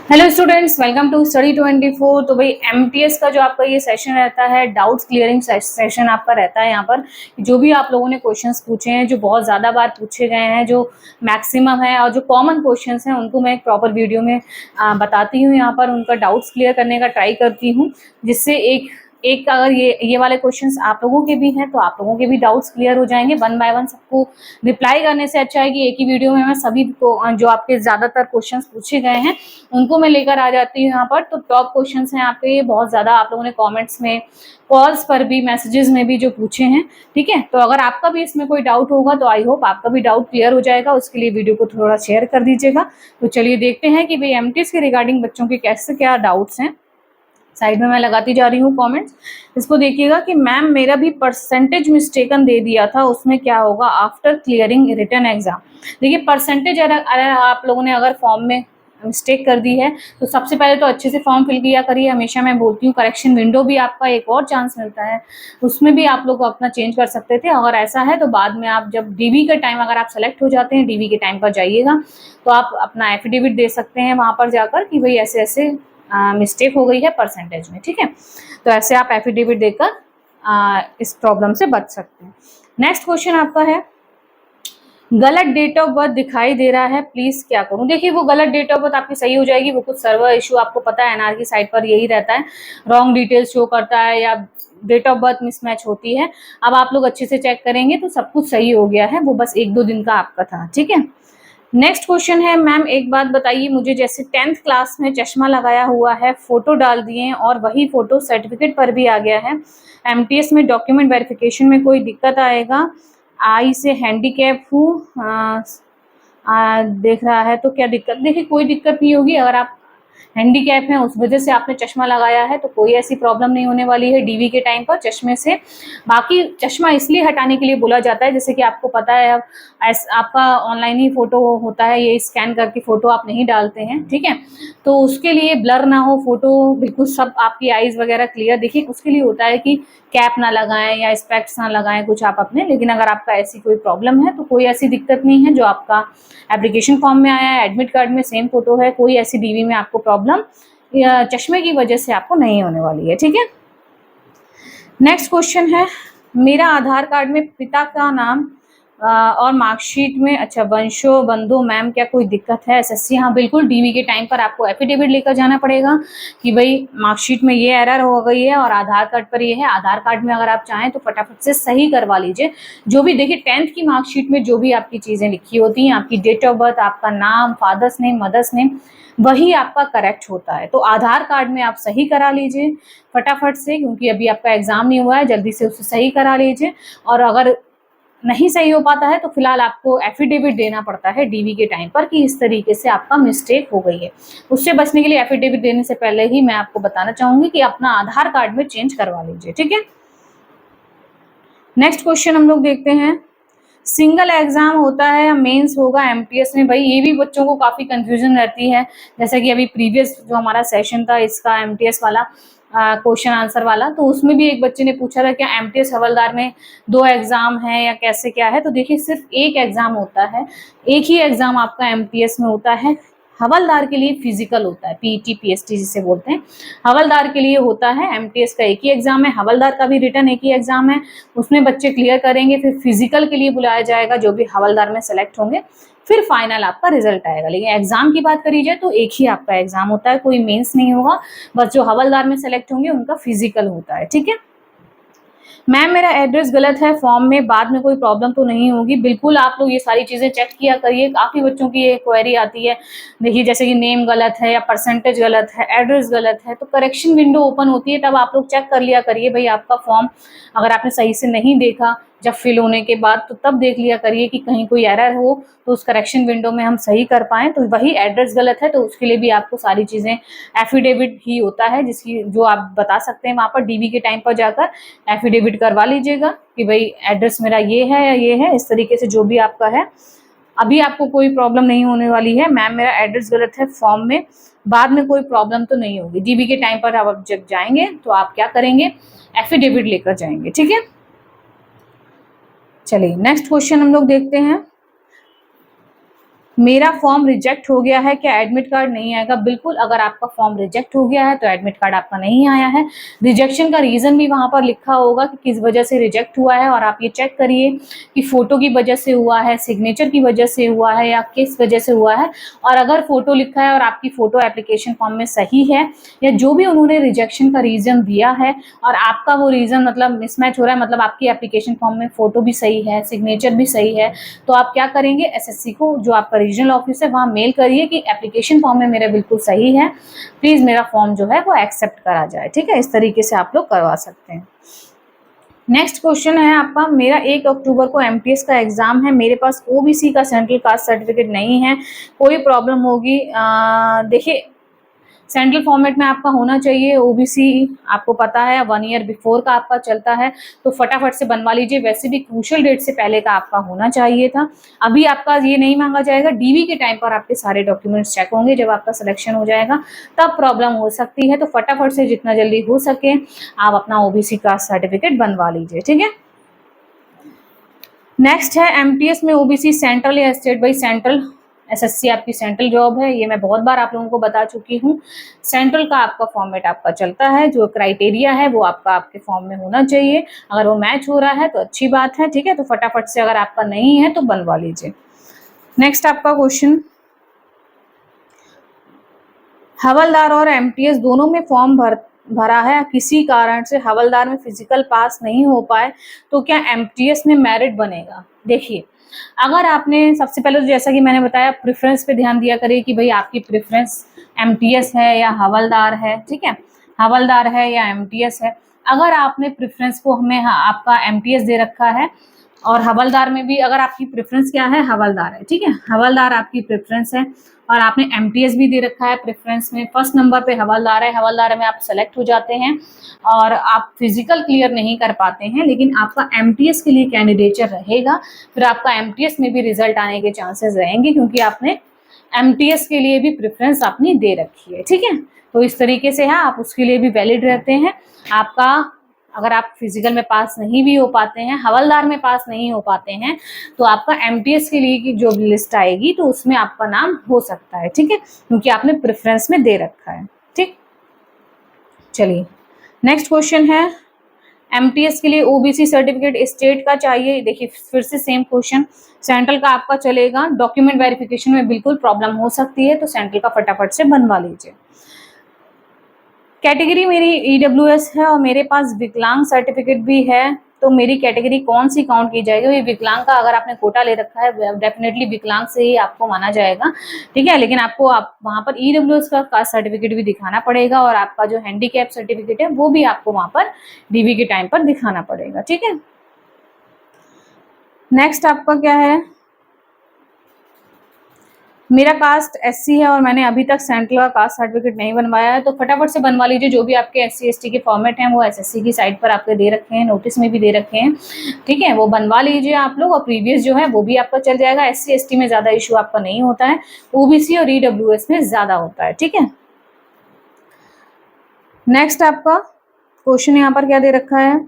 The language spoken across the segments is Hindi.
Hello students, welcome to study 24। तो भाई एमटीएस का जो आपका ये सेशन रहता है, डाउट्स क्लियरिंग सेशन आपका रहता है। यहाँ पर जो भी आप लोगों ने क्वेश्चंस पूछे हैं, जो बहुत ज़्यादा बार पूछे गए हैं, जो मैक्सिमम है और जो कॉमन क्वेश्चंस हैं, उनको मैं एक प्रॉपर वीडियो में बताती हूँ। यहाँ पर उनका डाउट्स क्लियर करने का ट्राई करती हूँ, जिससे एक एक अगर ये वाले क्वेश्चंस आप लोगों के भी हैं तो आप लोगों के भी डाउट्स क्लियर हो जाएंगे। वन बाय वन सबको रिप्लाई करने से अच्छा है कि एक ही वीडियो में मैं सभी को जो आपके ज़्यादातर क्वेश्चंस पूछे गए हैं उनको मैं लेकर आ जाती हूँ यहाँ पर। तो टॉप क्वेश्चंस हैं आपके, ये बहुत ज़्यादा आप लोगों ने कमेंट्स में, कॉल्स पर भी, मैसेजेस में भी जो पूछे हैं। ठीक है, तो अगर आपका भी इसमें कोई डाउट होगा तो आई होप आपका भी डाउट क्लियर हो जाएगा। उसके लिए वीडियो को थोड़ा शेयर कर दीजिएगा। तो चलिए देखते हैं कि भाई एमटीएस के रिगार्डिंग बच्चों के कैसे क्या डाउट्स हैं। साइड में मैं लगाती जा रही हूँ कमेंट्स। इसको देखिएगा कि मैम मेरा भी परसेंटेज मिस्टेकन दे दिया था, उसमें क्या होगा आफ्टर क्लियरिंग रिटन एग्जाम। देखिए परसेंटेज अगर आप लोगों ने अगर फॉर्म में मिस्टेक कर दी है तो सबसे पहले तो अच्छे से फॉर्म फिल किया करिए। हमेशा मैं बोलती हूँ करेक्शन विंडो भी आपका एक और चांस मिलता है, उसमें भी आप लोग अपना चेंज कर सकते थे। अगर ऐसा है तो बाद में आप जब डीवी के टाइम अगर आप सेलेक्ट हो जाते हैं, डीवी के टाइम पर जाइएगा तो आप अपना एफिडेविट दे सकते हैं वहाँ पर जाकर कि भाई ऐसे ऐसे मिस्टेक हो गई है परसेंटेज में। ठीक है, तो ऐसे आप एफिडेविट देकर इस प्रॉब्लम से बच सकते हैं। नेक्स्ट क्वेश्चन आपका है, गलत डेट ऑफ बर्थ दिखाई दे रहा है, प्लीज क्या करूं। देखिए वो गलत डेट ऑफ बर्थ आपकी सही हो जाएगी। वो कुछ सर्वर इशू, आपको पता है एनआर की साइट पर यही रहता है, रॉन्ग डिटेल्स शो करता है या डेट ऑफ बर्थ मिसमैच होती है। अब आप लोग अच्छे से चेक करेंगे तो सब कुछ सही हो गया है, वो बस 1-2 दिन का आपका था। ठीक है, नेक्स्ट क्वेश्चन है, मैम एक बात बताइए मुझे, जैसे 10th क्लास में चश्मा लगाया हुआ है, फोटो डाल दिए और वही फोटो सर्टिफिकेट पर भी आ गया है, एमटीएस में डॉक्यूमेंट वेरिफिकेशन में कोई दिक्कत आएगा? आई से हैंडीकैप हूँ, देख रहा है तो क्या दिक्कत? देखिए कोई दिक्कत नहीं होगी। अगर आप हैंडीकैप है उस वजह से आपने चश्मा लगाया है तो कोई ऐसी प्रॉब्लम नहीं होने वाली है डीवी के टाइम पर चश्मे से। बाकी चश्मा इसलिए हटाने के लिए बोला जाता है, जैसे कि आपको पता है अब आपका ऑनलाइन ही फोटो होता है, ये स्कैन करके फोटो आप नहीं डालते हैं। ठीक है, तो उसके लिए ब्लर ना हो फोटो, बिल्कुल सब आपकी आईज वगैरह क्लियर दिखे, उसके लिए होता है कि कैप ना लगाएं या स्पेक्ट्स ना लगाएं कुछ आप अपने। लेकिन अगर आपका ऐसी कोई प्रॉब्लम है तो कोई ऐसी दिक्कत नहीं है। जो आपका एप्लीकेशन फॉर्म में आया है, एडमिट कार्ड में सेम फोटो है, कोई ऐसी डीवी में आपको प्रॉब्लम या चश्मे की वजह से आपको नहीं होने वाली है। ठीक है, नेक्स्ट क्वेश्चन है, मेरा आधार कार्ड में पिता का नाम और मार्कशीट में, अच्छा वंशो बंधु, मैम क्या कोई दिक्कत है? एसएससी, हाँ बिल्कुल, डीवी के टाइम पर आपको एफिडेविट लेकर जाना पड़ेगा कि भाई मार्कशीट में ये एरर हो गई है और आधार कार्ड पर ये है। आधार कार्ड में अगर आप चाहें तो फटाफट से सही करवा लीजिए। जो भी देखिए 10th की मार्कशीट में जो भी आपकी चीज़ें लिखी होती हैं, आपकी डेट ऑफ बर्थ, आपका नाम, फादर्स नेम, मदर्स नेम, वही आपका करेक्ट होता है। तो आधार कार्ड में आप सही करा लीजिए फटाफट से, क्योंकि अभी आपका एग्जाम नहीं हुआ है, जल्दी से उसे सही करा लीजिए। और अगर नहीं सही हो पाता है तो फिलहाल आपको एफिडेविट देना पड़ता है डीवी के टाइम पर कि इस तरीके से आपका मिस्टेक हो गई है। उससे बचने के लिए एफिडेविट देने से पहले ही मैं आपको बताना चाहूंगी कि अपना आधार कार्ड में चेंज करवा लीजिए। ठीक है, नेक्स्ट क्वेश्चन हम लोग देखते हैं, सिंगल एग्जाम होता है या मेंस होगा एमटीएस में? भाई ये भी बच्चों को काफी कंफ्यूजन रहती है। जैसा कि अभी प्रीवियस जो हमारा सेशन था इसका एमटीएस वाला क्वेश्चन आंसर वाला, तो उसमें भी एक बच्चे ने पूछा था क्या एमटीएस हवलदार में 2 एग्जाम है या कैसे क्या है? तो देखिए सिर्फ एक एग्जाम होता है, एक ही एग्जाम आपका एमटीएस में होता है। हवलदार के लिए फिजिकल होता है, पीटी पीएसटी जिसे बोलते हैं, हवलदार के लिए होता है। एमटीएस का एक ही एग्जाम है, हवलदार का भी रिटर्न एक ही एग्जाम है, उसमें बच्चे क्लियर करेंगे, फिर फिजिकल के लिए बुलाया जाएगा जो भी हवलदार में सेलेक्ट होंगे, फिर फाइनल आपका रिजल्ट आएगा। लेकिन एग्जाम की बात करी जाए तो एक ही आपका एग्जाम होता है, कोई मेंस नहीं होगा, बस जो हवलदार में सेलेक्ट होंगे उनका फिजिकल होता है। ठीक है, मैम मेरा एड्रेस गलत है फॉर्म में, बाद में कोई प्रॉब्लम तो नहीं होगी? बिल्कुल आप लोग ये सारी चीज़ें चेक किया करिए, काफ़ी बच्चों की ये क्वेरी आती है। देखिए जैसे कि नेम गलत है या परसेंटेज गलत है, एड्रेस गलत है, तो करेक्शन विंडो ओपन होती है, तब आप लोग चेक कर लिया करिए भाई आपका फॉर्म अगर आपने सही से नहीं देखा जब फिल होने के बाद, तो तब देख लिया करिए कि कहीं कोई एरर हो तो उस करेक्शन विंडो में हम सही कर पाएँ। तो वही एड्रेस गलत है तो उसके लिए भी आपको सारी चीज़ें, एफिडेविट ही होता है जिसकी जो आप बता सकते हैं वहाँ पर डीवी के टाइम पर जाकर एफिडेविट करवा लीजिएगा कि भाई एड्रेस मेरा ये है या ये है, इस तरीके से जो भी आपका है। अभी आपको कोई प्रॉब्लम नहीं होने वाली है, मैम मेरा एड्रेस गलत है फॉर्म में, बाद में कोई प्रॉब्लम तो नहीं होगी। डीबी के टाइम पर आप जब जाएंगे तो आप क्या करेंगे, एफिडेविट लेकर जाएंगे। ठीक है, चलिए नेक्स्ट क्वेश्चन हम लोग देखते हैं, मेरा फॉर्म रिजेक्ट हो गया है, क्या एडमिट कार्ड नहीं आएगा? बिल्कुल, अगर आपका फॉर्म रिजेक्ट हो गया है तो एडमिट कार्ड आपका नहीं आया है। रिजेक्शन का रीजन भी वहां पर लिखा होगा कि किस वजह से रिजेक्ट हुआ है, और आप ये चेक करिए कि फोटो की वजह से हुआ है, सिग्नेचर की वजह से हुआ है, या किस वजह से हुआ है। और अगर फोटो लिखा है और आपकी फोटो एप्लीकेशन फॉर्म में सही है, या जो भी उन्होंने रिजेक्शन का रीजन दिया है और आपका वो रीजन मतलब मिसमैच हो रहा है, मतलब आपकी एप्लीकेशन फॉर्म में फोटो भी सही है, सिग्नेचर भी सही है, तो आप क्या करेंगे, एसएससी को जो आपका रीजनल ऑफिस है वहां मेल करिए कि एप्लीकेशन फॉर्म में मेरा बिल्कुल सही है, प्लीज मेरा फॉर्म जो है वो एक्सेप्ट करा जाए। ठीक है, इस तरीके से आप लोग करवा सकते हैं। नेक्स्ट क्वेश्चन है आपका, मेरा 1 अक्टूबर को एमटीएस का एग्जाम है, मेरे पास ओबीसी का सेंट्रल कास्ट सर्टिफिकेट नहीं है, कोई प्रॉब्लम होगी? देखिए, सेंट्रल फॉर्मेट में आपका होना चाहिए। ओबीसी आपको पता है 1 ईयर बिफोर का आपका चलता है, तो फटाफट से बनवा लीजिए। वैसे भी क्रूशियल डेट से पहले का आपका होना चाहिए था। अभी आपका ये नहीं मांगा जाएगा, डीवी के टाइम पर आपके सारे डॉक्यूमेंट्स चेक होंगे, जब आपका सिलेक्शन हो जाएगा तब प्रॉब्लम हो सकती है। तो फटाफट से जितना जल्दी हो सके आप अपना ओबीसी का सर्टिफिकेट बनवा लीजिए। ठीक है, नेक्स्ट है एमटीएस में ओबीसी सेंट्रल या स्टेट? बाई सेंट्रल, एसएससी आपकी सेंट्रल जॉब है, ये मैं बहुत बार आप लोगों को बता चुकी हूँ। सेंट्रल का आपका फॉर्मेट आपका चलता है, जो क्राइटेरिया है वो आपका आपके फॉर्म में होना चाहिए। अगर वो मैच हो रहा है तो अच्छी बात है। ठीक है, तो फटाफट से अगर आपका नहीं है तो बनवा लीजिए। नेक्स्ट आपका क्वेश्चन, हवलदार और एमटीएस दोनों में फॉर्म भरा है, किसी कारण से हवलदार में फिजिकल पास नहीं हो पाए, तो क्या एमटीएस में मेरिट बनेगा? देखिए, अगर आपने सबसे पहले तो जैसा कि मैंने बताया, प्रेफरेंस पे ध्यान दिया करिए कि भाई आपकी प्रेफरेंस एमटीएस है या हवलदार है। ठीक है, हवलदार है या एमटीएस है। अगर आपने प्रेफरेंस को हमें आपका एमटीएस दे रखा है, और हवलदार में भी अगर आपकी प्रेफरेंस क्या है, हवलदार है। ठीक है, हवलदार आपकी प्रेफरेंस है, और आपने एमटीएस भी दे रखा है प्रेफरेंस में, फर्स्ट नंबर पे हवलदार है, हवलदार में आप सेलेक्ट हो जाते हैं और आप फिजिकल क्लियर नहीं कर पाते हैं, लेकिन आपका एमटीएस के लिए कैंडिडेचर रहेगा, फिर आपका एमटीएस में भी रिजल्ट आने के चांसेस रहेंगे, क्योंकि आपने एमटीएस के लिए भी प्रेफरेंस अपनी दे रखी है। ठीक है, तो इस तरीके से है, आप उसके लिए भी वैलिड रहते हैं। आपका अगर आप फिजिकल में पास नहीं भी हो पाते हैं, हवलदार में पास नहीं हो पाते हैं, तो आपका एमटीएस के लिए की जो लिस्ट आएगी तो उसमें आपका नाम हो सकता है। ठीक है, क्योंकि आपने प्रेफरेंस में दे रखा है। ठीक, चलिए नेक्स्ट क्वेश्चन है, एमटीएस के लिए ओबीसी सर्टिफिकेट स्टेट का चाहिए। देखिए, फिर से सेम क्वेश्चन, सेंट्रल का आपका चलेगा, डॉक्यूमेंट वेरिफिकेशन में बिल्कुल प्रॉब्लम हो सकती है, तो सेंट्रल का फटाफट से बनवा लीजिए। कैटेगरी मेरी ईडब्ल्यूएस है और मेरे पास विकलांग सर्टिफिकेट भी है, तो मेरी कैटेगरी कौन सी काउंट की जाएगी? ये विकलांग का अगर आपने कोटा ले रखा है, डेफिनेटली विकलांग से ही आपको माना जाएगा। ठीक है, लेकिन आपको वहां पर ईडब्ल्यूएस का कास्ट सर्टिफिकेट भी दिखाना पड़ेगा, और आपका जो हैंडीकैप सर्टिफिकेट है वो भी आपको वहां पर डीवी के टाइम पर दिखाना पड़ेगा। ठीक है, नेक्स्ट आपका क्या है, मेरा कास्ट एससी है और मैंने अभी तक सेंट्रल का कास्ट सर्टिफिकेट नहीं बनवाया है, तो फटाफट से बनवा लीजिए। जो भी आपके एससी एसटी के फॉर्मेट हैं वो एसएससी की साइट पर आपके दे रखे हैं, नोटिस में भी दे रखे हैं। ठीक है, वो बनवा लीजिए आप लोग, और प्रीवियस जो है वो भी आपका चल जाएगा। एससी एसटी में ज्यादा इशू आपका नहीं होता है, ओबीसी और ईडब्ल्यूएस में ज्यादा होता है। ठीक है, नेक्स्ट आपका क्वेश्चन यहाँ पर क्या दे रखा है,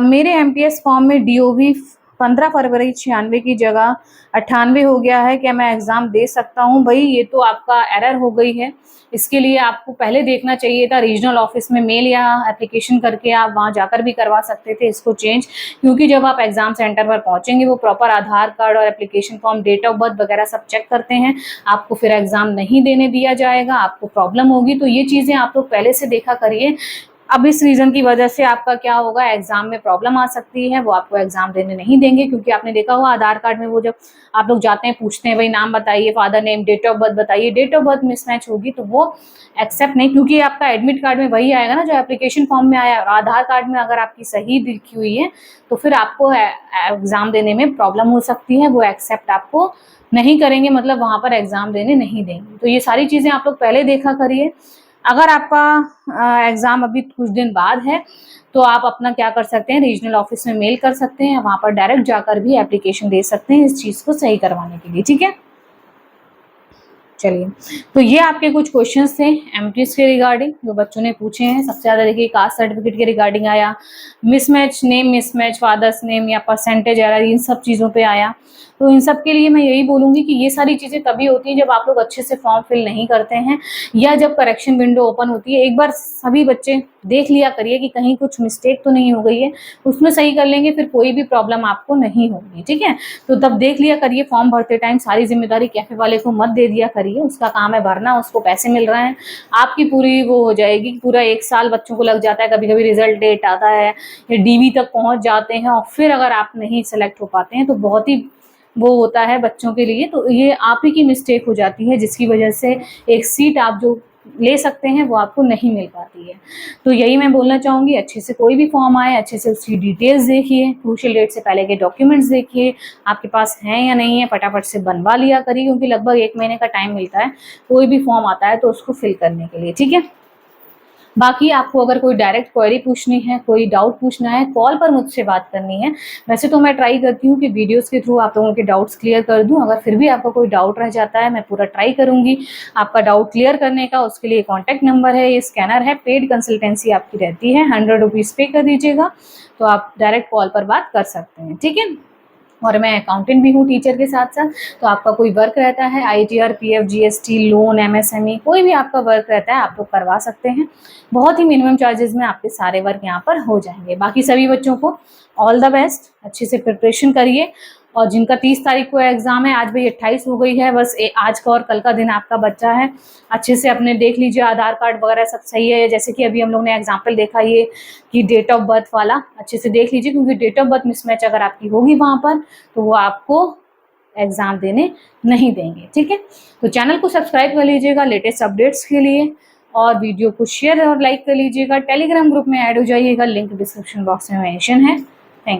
मेरे एमटीएस फॉर्म में डीओवी 15 फरवरी 96 की जगह 98 हो गया है, क्या मैं एग्जाम दे सकता हूं? भाई, ये तो आपका एरर हो गई है। इसके लिए आपको पहले देखना चाहिए था, रीजनल ऑफिस में मेल या एप्लीकेशन करके आप वहां जाकर भी करवा सकते थे इसको चेंज, क्योंकि जब आप एग्जाम सेंटर पर पहुंचेंगे वो प्रॉपर आधार कार्ड और application form, date of birth वगैरह सब चेक करते हैं, आपको फिर एग्जाम नहीं देने दिया जाएगा, आपको प्रॉब्लम होगी। तो ये चीजें आप लोग पहले से देखा करिए। अब इस रीजन की वजह से आपका क्या होगा, एग्जाम में प्रॉब्लम आ सकती है, वो आपको एग्जाम देने नहीं देंगे, क्योंकि आपने देखा होगा आधार कार्ड में वो जब आप लोग जाते हैं पूछते हैं भाई नाम बताइए, father name, date of birth बताइए, डेट ऑफ बर्थ मिसमैच होगी तो वो एक्सेप्ट नहीं, क्योंकि आपका एडमिट कार्ड में वही आएगा ना जो एप्लीकेशन फॉर्म में आया, और आधार कार्ड में अगर आपकी सही लिखी हुई है तो फिर आपको एग्जाम देने में प्रॉब्लम हो सकती है, वो एक्सेप्ट आपको नहीं करेंगे, मतलब वहां पर एग्जाम देने नहीं देंगे। तो ये सारी चीजें आप लोग पहले देखा करिए। अगर आपका एग्जाम अभी कुछ दिन बाद है तो आप अपना क्या कर सकते हैं, रीजनल ऑफिस में मेल कर सकते हैं, वहां पर डायरेक्ट जाकर भी एप्लीकेशन दे सकते हैं इस चीज को सही करवाने के लिए। ठीक है, चलिए, तो ये आपके कुछ क्वेश्चंस थे एमटीएस के रिगार्डिंग जो बच्चों ने पूछे हैं। सबसे ज्यादा देखिए कास्ट सर्टिफिकेट के रिगार्डिंग आया, mismatch, name mismatch, father's name या परसेंटेज एरर, इन सब चीजों पे आया। तो इन सब के लिए मैं यही बोलूँगी कि ये सारी चीज़ें तभी होती हैं जब आप लोग अच्छे से फॉर्म फिल नहीं करते हैं या जब करेक्शन विंडो ओपन होती है। एक बार सभी बच्चे देख लिया करिए कि कहीं कुछ मिस्टेक तो नहीं हो गई है, उसमें सही कर लेंगे, फिर कोई भी प्रॉब्लम आपको नहीं होगी, ठीक है। तो तब देख लिया करिए फॉर्म भरते टाइम, सारी जिम्मेदारी कैफे वाले को मत दे दिया करिए, उसका काम है भरना, उसको पैसे मिल रहे हैं, आपकी पूरी वो हो जाएगी। पूरा 1 साल बच्चों को लग जाता है, कभी-कभी रिजल्ट डेट आता है या डीवी तक पहुंच जाते हैं और फिर अगर आप नहीं सेलेक्ट हो पाते हैं तो बहुत ही वो होता है बच्चों के लिए। तो ये आप ही की मिस्टेक हो जाती है जिसकी वजह से एक सीट आप जो ले सकते हैं वो आपको नहीं मिल पाती है। तो यही मैं बोलना चाहूँगी, अच्छे से कोई भी फॉर्म आए अच्छे से उसकी डिटेल्स देखिए, क्रूशियल डेट से पहले के डॉक्यूमेंट्स देखिए, आपके पास हैं या नहीं है, फटाफट से बनवा लिया करिए क्योंकि लगभग 1 महीने का टाइम मिलता है कोई भी फॉर्म आता है तो उसको फिल करने के लिए, ठीक है। बाकी आपको अगर कोई डायरेक्ट क्वेरी पूछनी है, कोई डाउट पूछना है, कॉल पर मुझसे बात करनी है। वैसे तो मैं ट्राई करती हूँ कि वीडियोस के थ्रू आप लोगों के डाउट्स क्लियर कर दूँ, अगर फिर भी आपका कोई डाउट रह जाता है मैं पूरा ट्राई करूँगी आपका डाउट क्लियर करने का। उसके लिए कॉन्टैक्ट नंबर है, ये स्कैनर है, पेड कंसल्टेंसी आपकी रहती है, 100 रुपीज़ पे कर दीजिएगा तो आप डायरेक्ट कॉल पर बात कर सकते हैं, ठीक है। और मैं अकाउंटेंट भी हूँ टीचर के साथ साथ, तो आपका कोई वर्क रहता है ITR, PF, GST, loan, MSME, कोई भी आपका वर्क रहता है आप लोग करवा सकते हैं। बहुत ही मिनिमम चार्जेस में आपके सारे वर्क यहाँ पर हो जाएंगे। बाकी सभी बच्चों को ऑल द बेस्ट, अच्छे से प्रिपरेशन करिए। और जिनका 30 तारीख को एग्जाम है, आज भाई 28 हो गई है, बस आज का और कल का दिन आपका बच्चा है। अच्छे से अपने देख लीजिए आधार कार्ड वगैरह सब सही है, जैसे कि अभी हम लोग ने एग्जाम्पल देखा ये कि डेट ऑफ बर्थ वाला अच्छे से देख लीजिए क्योंकि डेट ऑफ बर्थ मिसमैच अगर आपकी होगी वहाँ पर तो वो आपको एग्जाम देने नहीं देंगे, ठीक है। तो चैनल को सब्सक्राइब कर लीजिएगा लेटेस्ट अपडेट्स के लिए और वीडियो को शेयर और लाइक कर लीजिएगा। टेलीग्राम ग्रुप में ऐड हो जाइएगा, लिंक डिस्क्रिप्शन बॉक्स में मेंशन है। Thank you.